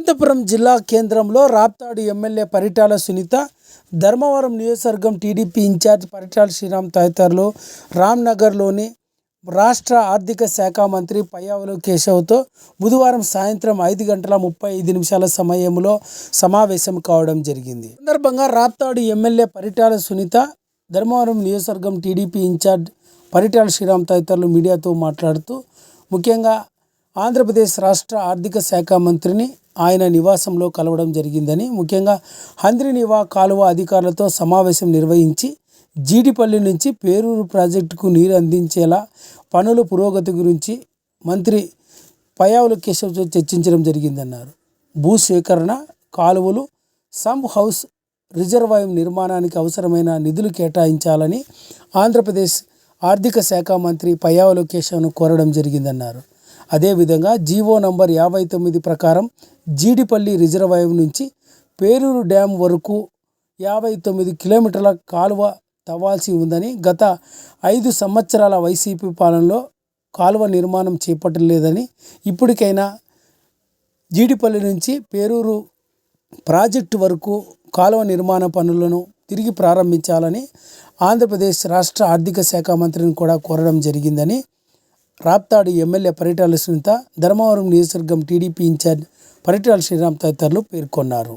అనంతపురం జిల్లా కేంద్రంలో రాప్తాడు ఎమ్మెల్యే పరిటాల సునీత, ధర్మవరం నియోజకవర్గం టీడీపీ ఇన్ఛార్జ్ పరిటాల శ్రీరామ్ తదితరులు రామ్నగర్లోని రాష్ట్ర ఆర్థిక శాఖ మంత్రి పయ్యావుల కేశవ్తో బుధవారం సాయంత్రం 5:35 సమయంలో సమావేశం కావడం జరిగింది. ఈ సందర్భంగా రాప్తాడు ఎమ్మెల్యే పరిటాల సునీత, ధర్మవరం నియోజకవర్గం టీడీపీ ఇన్ఛార్జ్ పరిటాల శ్రీరామ్ తదితరులు మీడియాతో మాట్లాడుతూ, ముఖ్యంగా ఆంధ్రప్రదేశ్ రాష్ట్ర ఆర్థిక శాఖ మంత్రిని ఆయన నివాసంలో కలవడం జరిగిందని, ముఖ్యంగా హంద్రీనివా కాలువ అధికారులతో సమావేశం నిర్వహించి జీడిపల్లి నుంచి పేరూరు ప్రాజెక్టుకు నీరు అందించేలా పనుల పురోగతి గురించి మంత్రి పయ్యావుల కేశవ్తో చర్చించడం జరిగిందన్నారు. భూసేకరణ, కాలువలు, సంప్ హౌస్, రిజర్వాయర్ నిర్మాణానికి అవసరమైన నిధులు కేటాయించాలని ఆంధ్రప్రదేశ్ ఆర్థిక శాఖ మంత్రి పయ్యావుల కేశవ్ను కోరడం జరిగిందన్నారు. అదేవిధంగా జీవో నంబర్ 59 ప్రకారం జీడిపల్లి రిజర్వాయర్ నుంచి పేరూరు డ్యాం వరకు 59 కిలోమీటర్ల కాలువ తవ్వాల్సి ఉందని, గత 5 సంవత్సరాల వైసీపీ పాలనలో కాలువ నిర్మాణం చేపట్టలేదని, ఇప్పటికైనా జీడిపల్లి నుంచి పేరూరు ప్రాజెక్టు వరకు కాలువ నిర్మాణ పనులను తిరిగి ప్రారంభించాలని ఆంధ్రప్రదేశ్ రాష్ట్ర ఆర్థిక శాఖ మంత్రిని కూడా కోరడం జరిగిందని రాప్తాడు ఎమ్మెల్యే పరిటాల సునీత, ధర్మవరం నియోజకవర్గం టీడీపీ ఇన్ఛార్జ్ పరిటాల శ్రీరామ్ తదితరులు పేర్కొన్నారు.